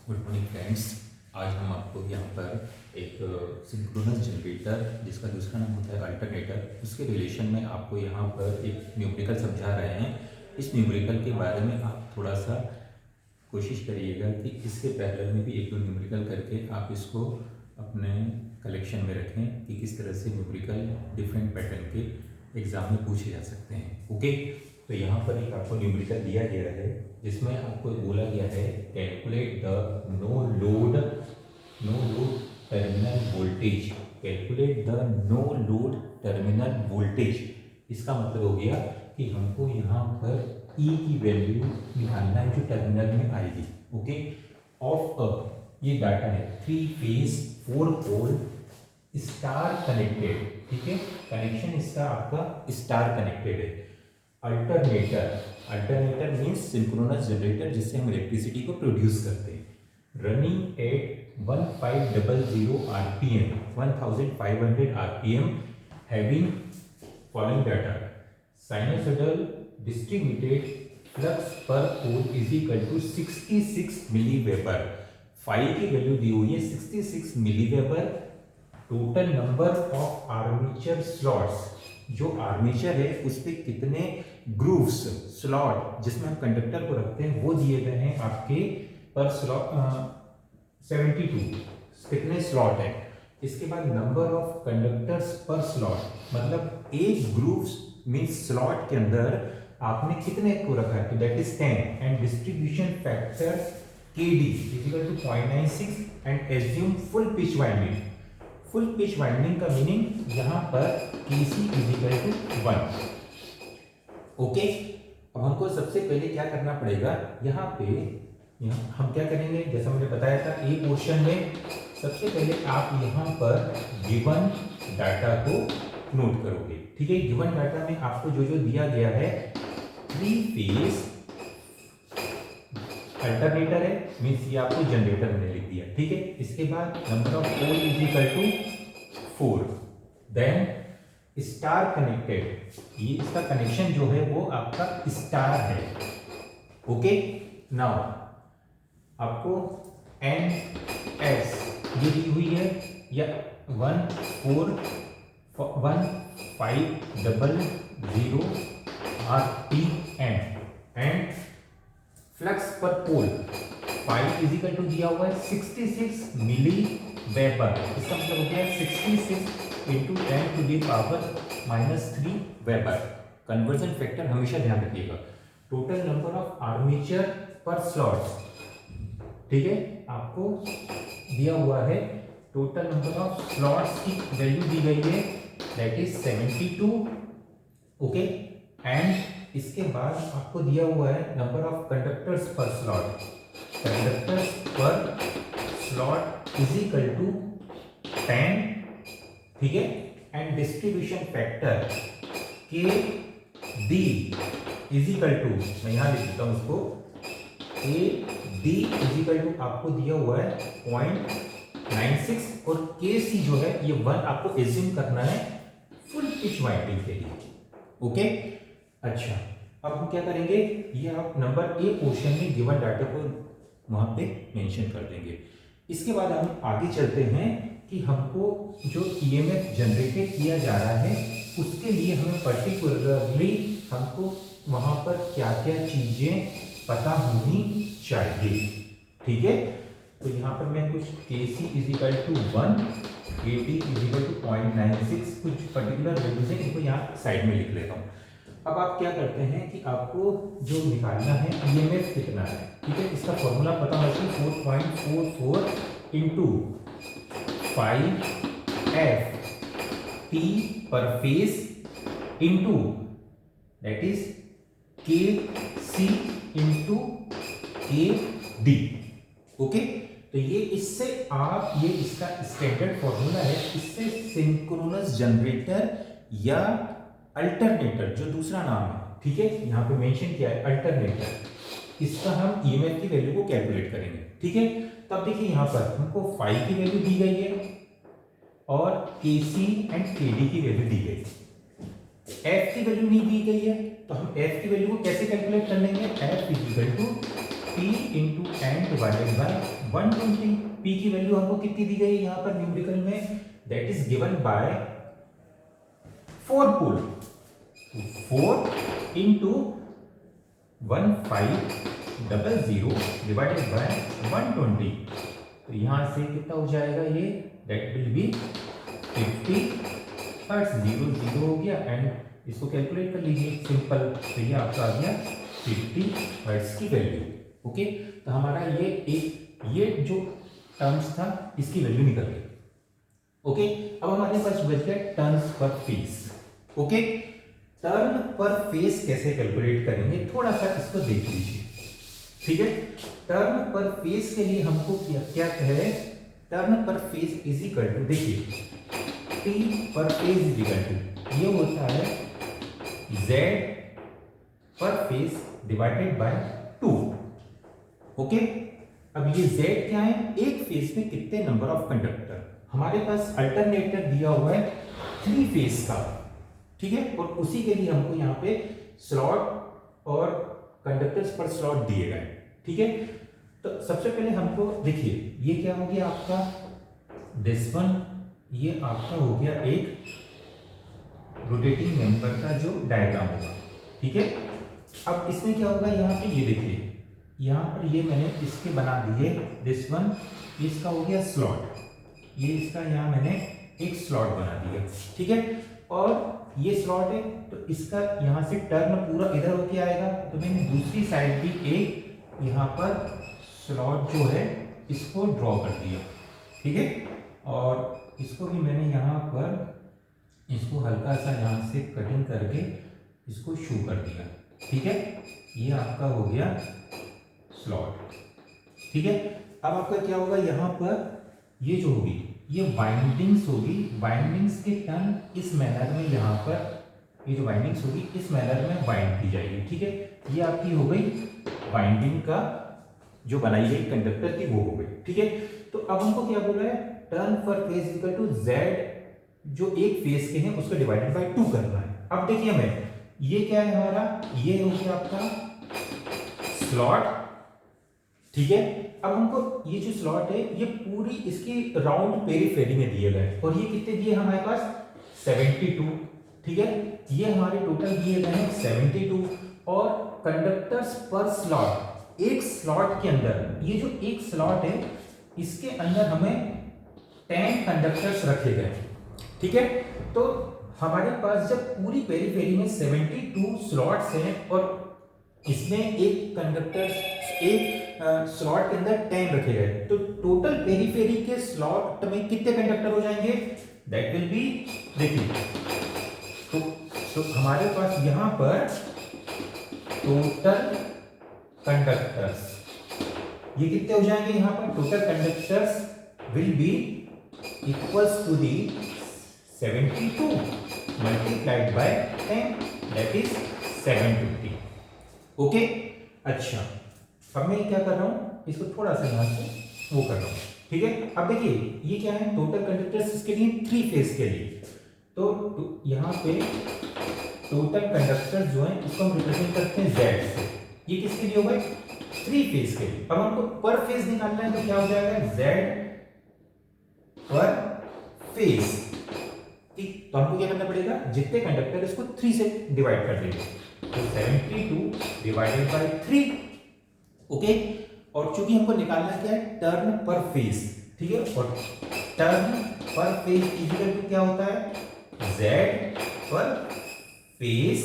Good morning friends. आज हम आपको यहाँ पर एक सिंक्रोनस जनरेटर जिसका दूसरा नाम होता है अल्टरनेटर, उसके रिलेशन में आपको यहाँ पर एक न्यूमेरिकल समझा रहे हैं। इस न्यूमेरिकल के बारे में आप थोड़ा सा कोशिश करिएगा कि इसके पैरेलल में भी एक दो न्यूमेरिकल करके आप इसको अपने कलेक्शन में रखें कि किस तरह से न्यूमेरिकल डिफरेंट पैटर्न के एग्जाम में पूछे जा सकते हैं। ओके, तो यहाँ पर एक आपको न्यूमेरिकल दिया गया है जिसमें आपको बोला गया है calculate the no load terminal voltage. Calculate the no load terminal voltage, इसका मतलब हो गया कि हमको यहाँ पर E की वैल्यू निकालना है जो टर्मिनल में आएगी। ओके, ऑफ अ, ये डाटा है 3 फेज 4 पोल स्टार कनेक्टेड। ठीक है, कनेक्शन इसका आपका स्टार कनेक्टेड है। अल्टरनेटर मीन्स सिंक्रोनस जनरेटर जिससे हम इलेक्ट्रिसिटी को प्रोड्यूस करते हैं। Running at 1500 RPM 1500 RPM having following data. Sinusoidal distributed flux per pole is equal to 66 milliweber. Phi की वैल्यू दी हुई है 66 milliweber. Total number of armature slots, जो आर्मेचर है उस पर कितने ग्रूव्स स्लॉट जिसमें हम कंडक्टर को रखते हैं वो दिए गए हैं आपके पर स्लॉट 72 कितने स्लॉट है। इसके बाद नंबर ऑफ कंडक्टर्स पर स्लॉट, मतलब एक ग्रूव मींस स्लॉट के अंदर आपने कितने को रखा है तो that is 10 and distribution factor KD is equal to 0.96 and assume full pitch winding. Full pitch winding का मीनिंग यहाँ पर KC is equal to 1। Okay, अब हमको सबसे पहले क्या करना पड़ेगा, यहाँ पे हम क्या करेंगे जैसा मैंने बताया था ए पोर्शन में। सबसे पहले आप यहाँ पर गिवन डाटा को नोट करोगे। ठीक है, गिवन डाटा में आपको जो जो दिया गया है 3 फेज अल्टरनेटर है, मीन्स ये आपको जनरेटर में लिख दिया। ठीक है, इसके बाद number of pole is equal to 4, then star connected, ये इसका कनेक्शन जो है वो आपका स्टार है। ओके, नाउ आपको NS ये दी हुई है या 1500 RPM and flux per pole phi is equal to दिया हुआ है 66 मिली वेबर। इसका मतलब हो गया 66 into 10 to the power -3 weber. Conversion factor हमेशा ध्यान रखिएगा। टोटल नंबर ऑफ आर्मेचर पर स्लॉट्स, ठीक है, आपको दिया हुआ है टोटल नंबर ऑफ स्लॉट्स की वैल्यू दी गई है दैट इज 72। ओके, एंड इसके बाद आपको दिया हुआ है नंबर ऑफ कंडक्टर्स पर स्लॉट। कंडक्टर्स पर स्लॉट इज इक्वल टू 10। ठीक है, and distribution factor KD is equal to, मैं यहां लिख देता हूं इसको, KD इज इक्वल टू आपको दिया हुआ है 0.96 और KC जो है ये 1 आपको एज्यूम करना है फुल पिच वाइंडिंग के लिए। ओके, अच्छा, अब हम क्या करेंगे, ये आप नंबर ए पोर्शन में गिवन डाटा को वहां पे मेंशन कर देंगे। इसके बाद हम आगे चलते हैं कि हमको जो EMF जनरेटेड किया जा रहा है उसके लिए हमें पर्टिकुलरली हमको वहां पर क्या क्या चीजें पता होनी चाहिए। ठीक है, तो यहाँ पर मैं कुछ KC is equal to 1, KD is equal to 0.96 कुछ पर्टिकुलर वैल्यूज है, इनको यहाँ साइड में लिख लेता हूँ। अब आप क्या करते हैं कि आपको जो निकालना है EMF कितना है। ठीक है, इसका फॉर्मूला पता होना चाहिए 4.44 इंटू 5FT पर phase into that is KC into KD। Okay, तो ये इससे आप ये इसका स्टैंडर्ड फॉर्मूला है, इससे सिंक्रोनस जनरेटर या अल्टरनेटर जो दूसरा नाम है, ठीक है, यहां पे मेंशन किया है अल्टरनेटर, इसका हम EMF की वैल्यू को कैलकुलेट करेंगे। ठीक है, तब देखिए यहां पर हमको फाई की वैल्यू दी गई है और KC एंड KD की वैल्यू दी गई है। F की वैल्यू नहीं दी गई है तो हम F की वैल्यू को कैसे कैलकुलेट कर लेंगे, F is equal to P into N divided by 120। P की वैल्यू हमको कितनी दी गई है यहाँ पर न्यूमेरिकल में, that is given by 4 pole, 4 into 1500 divided by 120। तो यहाँ से कितना हो जाएगा ये, दैट विल बी 50 हर्ट्ज। 0 0 हो गया एंड इसको कैलकुलेट कर लीजिए सिंपल, तो ये आपका आ गया 50 हर्ट्ज की वैल्यू। ओके, तो हमारा ये जो टर्म्स था इसकी वैल्यू निकल गई। ओके, अब हमारे पास बच गया turns per phase. Okay, turn पर फेज कैसे कैलकुलेट करेंगे, थोड़ा सा इसको देख लीजिए। ठीक है, टर्न पर फेज के लिए हमको क्या है, टर्न पर फेज इज इक्वल टू, देखिए टी पर फेज इज इक्वल टू ये होता है z पर फेज डिवाइडेड बाय 2। ओके, अब ये z क्या है, एक फेज में कितने नंबर ऑफ कंडक्टर, हमारे पास अल्टरनेटर दिया हुआ है 3 फेज का। ठीक है, और उसी के लिए हमको यहाँ पे स्लॉट और कंडक्टर्स पर स्लॉट दिए गए। ठीक है, तो सबसे पहले हमको देखिए ये क्या हो गया आपका, दिस वन, ये आपका हो गया एक रोटेटिंग मेंबर का जो डायग्राम होगा। ठीक है, अब इसमें क्या होगा, यहाँ पे ये देखिए, यहाँ पर ये मैंने इसके बना दिए, दिस वन, इसका हो गया स्लॉट, ये इसका यहाँ मैंने एक स्लॉट बना दिया। ठीक है, और ये स्लॉट है तो इसका यहाँ से टर्न पूरा इधर होके आएगा, तो मैंने दूसरी साइड भी एक यहाँ पर स्लॉट जो है इसको ड्रॉ कर दिया। ठीक है, और इसको भी मैंने यहाँ पर इसको हल्का सा यहाँ से कटिंग करके इसको शो कर दिया। ठीक है, ये आपका हो गया स्लॉट। ठीक है, अब आपका क्या होगा, यहाँ पर ये जो होगी ये वाइंडिंग्स होगी, वाइंडिंग्स के टर्न इस मैनर में, यहाँ पर ये जो वाइंडिंग्स होगी इस मैनर में वाइंड की जाएगी। ठीक है, ये आपकी हो गई वाइंडिंग का जो बनाई गई कंडक्टर की वो हो गई। ठीक है, तो अब हमको क्या बोल रहा है, टर्न पर फेज इक्वल टू z जो एक फेज के हैं उसको डिवाइडेड बाय 2 करना है। अब देखिए हमें ये क्या है, हमारा ये हो गया आपका स्लॉट। ठीक है, अब हमको ये जो स्लॉट है ये पूरी इसकी राउंड पेरीफेरी में दिए गए, और ये कितने दिए हमारे पास 72। ठीक है, ये हमारे टोटल दिए गए हैं 72, और कंडक्टर्स पर स्लॉट, एक स्लॉट के अंदर, ये जो एक स्लॉट है इसके अंदर हमें 10 कंडक्टर्स रखे गए। ठीक है, तो हमारे पास जब पूरी पेरीफेरी में 72 स्लॉट्स हैं और इसमें एक कंडक्टर एक स्लॉट के अंदर 10 रखे गए, तो टोटल पेरीफेरी के स्लॉट में कितने कंडक्टर हो जाएंगे, दैट विल बी, देखिए तो हमारे पास यहां पर टोटल कंडक्टर्स ये कितने हो जाएंगे, यहां पर total conductors will be equals to the 72 multiplied by 10, that is 750। Okay, अच्छा अब मैं क्या कर रहा हूं, इसको थोड़ा सा यहां से वो कर रहा हूं। ठीक है, अब देखिए ये क्या है, टोटल कंडक्टर्स इसके लिए 3 फेज के लिए, तो यहां पे टोटल कंडक्टर्स जो है इसको हम रिप्रेजेंट करते हैं z से, ये किसके लिए होगा, 3 फेज के लिए। अब हमको पर फेज निकालना है, तो क्या हो जाएगा, z पर फेज। ठीक, तो हमको क्या करना पड़ेगा, जितने कंडक्टर इसको 3 से डिवाइड कर देंगे, तो 72 डिवाइडेड बाय 3। ओके, और चूंकि हमको निकालना क्या है, टर्न पर फेज। ठीक है, और टर्न पर फेज इक्वल टू क्या होता है, z पर फेज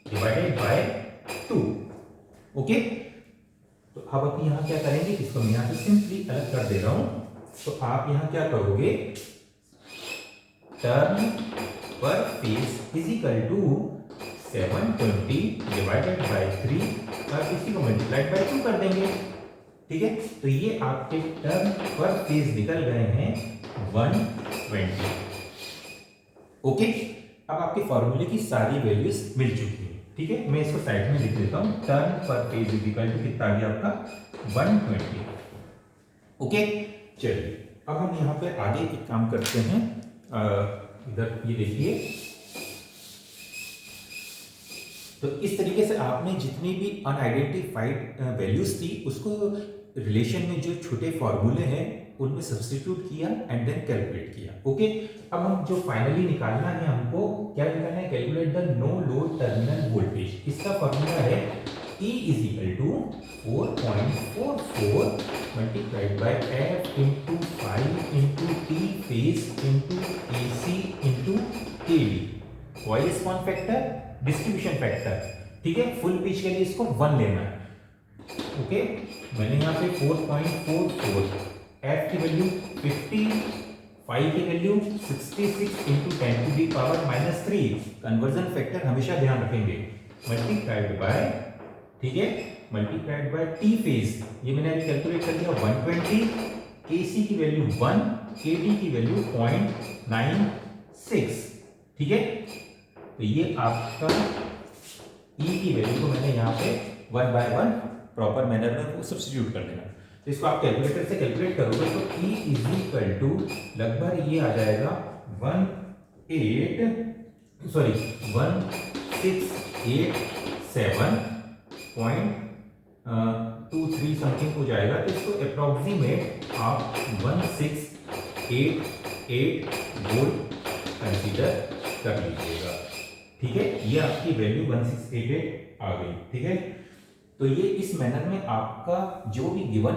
डिवाइडेड बाय 2। ओके, तो अब आप यहां क्या करेंगे, इसको मैं यहां से सिंपली अलग कर दे रहा हूं, तो आप यहां क्या करोगे, टर्न पर phase is equal to 720 divided by 3 और इसी को मल्टीप्लाइड बाय 2 कर देंगे। ठीक है, तो ये आपके टर्न पर फेज निकल गए हैं 120। ओके, अब आपके फॉर्मूले की सारी वैल्यूज मिल चुकी है। ठीक है, मैं इसको साइड में लिख देता हूं, टर्न पर फेज इज इक्वल टू कितना आ गया आपका 120। ओके, चलिए अब हम यहाँ पे आगे एक काम करते हैं, इधर ये देखिए, तो तो इस तरीके से आपने जितनी भी अनआइडेंटिफाइड वैल्यूज थी उसको रिलेशन में जो छोटे फॉर्मूले हैं उनमें सब्स्टिट्यूट किया एंड देन कैलकुलेट किया। ओके, अब हम जो फाइनली निकालना है हमको क्या निकालना है, calculate the no load terminal voltage. इसका फॉर्मूला है E is equal to 4.44 multiplied by F into 5 into T phase into AC into KD। Coil response factor, distribution factor, ठीक है। फुल पिच के लिए इसको 1 लेना है। ओके, मैंने यहाँ पे 4.44, F की वैल्यू 50, 5 की वैल्यू 66 into 10 to the power -3, conversion factor हमेशा ध्यान रखेंगे, मल्टीप्लाइड बाय, ठीक है, मल्टीप्लाइड बाय टी फेज, ये मैंने अभी कैलकुलेट कर दिया 120, केसी की वैल्यू 1, केडी की वैल्यू 0.96, ठीक है। तो ये आपका ई की वैल्यू को मैंने यहाँ पे 1 बाय 1 प्रॉपर मैनर में सब्स्टिट्यूट कर देना। तो इसको आप कैलकुलेटर से कैलकुलेट करोगे तो E इज इक्वल टू लगभग ये आ जाएगा 1687.23 समथिंग हो जाएगा। तो इसको अप्रोक्सीमेट आप 1688 वोल्ट कंसीडर कर लीजिएगा, ठीक है। ये आपकी वैल्यू 1688 आ गई, ठीक है। तो ये इस मैनर में आपका जो भी गिवन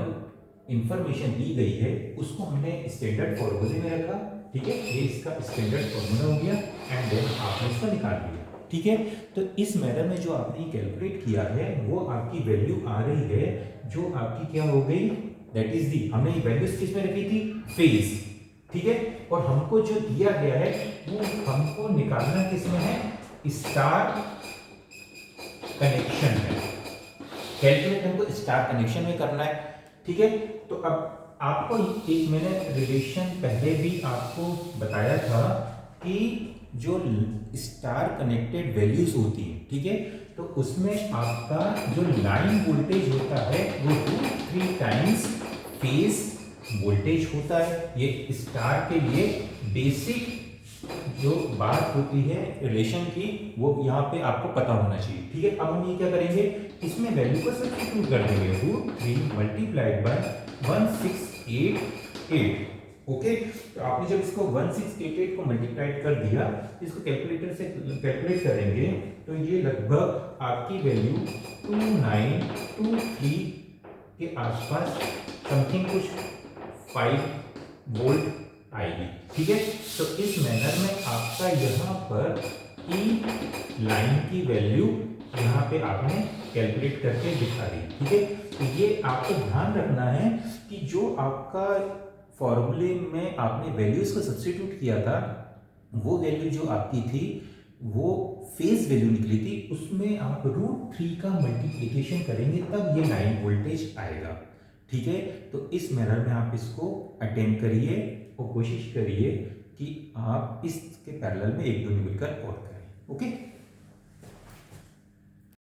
इंफॉर्मेशन दी गई है उसको हमने स्टैंडर्ड फॉर्मूले में रखा, ठीक है। ये इसका स्टैंडर्ड फॉर्मूला हो गया एंड देन आपने इसको निकाल लिया, ठीक है। तो इस मैनर में जो आपने कैलकुलेट किया है वो आपकी वैल्यू आ रही है जो आपकी क्या हो गई, दैट इज दी, हमने ये वैल्यूज किस में रखी थी, फेज, ठीक है। और हमको जो दिया गया है वो हमको निकालना किस में है, स्टार कनेक्शन में, कैलकुलेट हमको स्टार कनेक्शन में करना है, ठीक है। तो अब आपको एक मैंने रिलेशन पहले भी आपको बताया था कि जो स्टार कनेक्टेड वैल्यूज होती है, ठीक है, तो उसमें आपका जो लाइन वोल्टेज होता है वो 2-3 टाइम्स फेज वोल्टेज होता है। ये स्टार के लिए बेसिक जो बात होती है रिलेशन की वो यहाँ पे आपको पता होना चाहिए, ठीक है। अब हम ये क्या करेंगे, इसमें वैल्यू को सब्स्टिट्यूट कर देंगे, √3 मल्टीप्लाइड बाय 1688। ओके, तो आपने जब इसको 1688 को मल्टीप्लाइड कर दिया, इसको कैलकुलेटर से कैलकुलेट करेंगे तो ये लगभग आपकी वैल्यू 2923 के आसपास समथिंग कुछ 5 वोल्ट आएगी, ठीक है। तो इस मैनर में आपका यहाँ पर ई लाइन की वैल्यू यहाँ पे आपने कैलकुलेट करके दिखा दी, ठीक है। तो ये आपको ध्यान रखना है कि जो आपका फॉर्मूले में आपने वैल्यूज को सब्स्टिट्यूट किया था वो वैल्यू जो आपकी थी वो फेज वैल्यू निकली थी, उसमें आप √3 का मल्टीप्लिकेशन करेंगे तब ये लाइन वोल्टेज आएगा, ठीक है। तो इस मैनर में आप इसको अटेम्प्ट करिए और कोशिश करिए कि आप इसके पैरेलल में 1-2 निकल कर और करें, ओके।